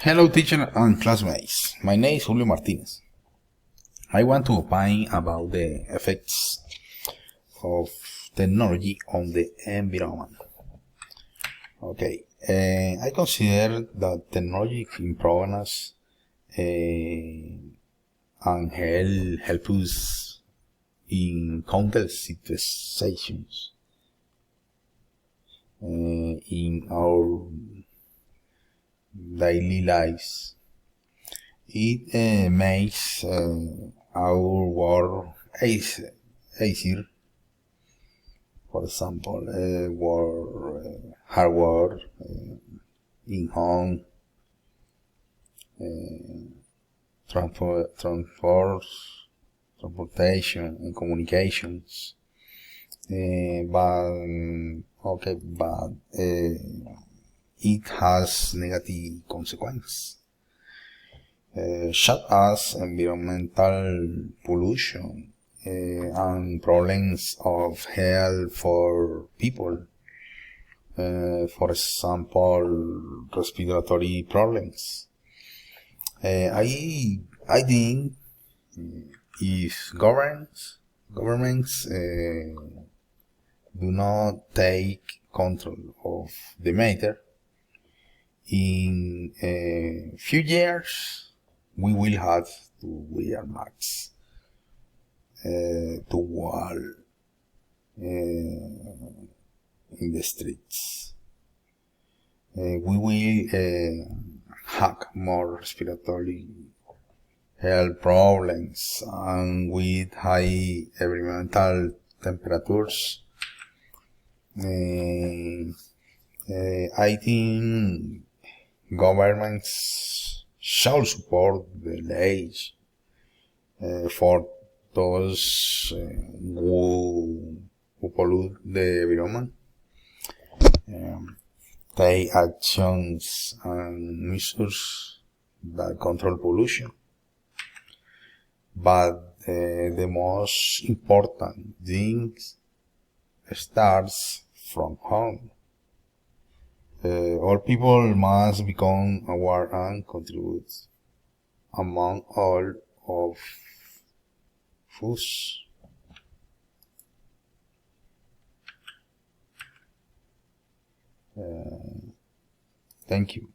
Hello, teacher and classmates. My name is Julio Martinez. I want to opine about the effects of technology on the environment. Okay, I consider that technology improves us and help us in countless situations in our daily lives. It makes our work easier. For example, hard work in home, transportation and communications. But it has negative consequences, such as environmental pollution and problems of health for people. For example, respiratory problems. I think if governments do not take control of the matter, in a few years we will have to wear masks to walk in the streets. We will have more respiratory health problems, and with high environmental temperatures. I think governments shall support the laws for those who pollute the environment. Take actions and measures that control pollution. But the most important thing starts from home. All people must become aware and contribute among all of us. Thank you.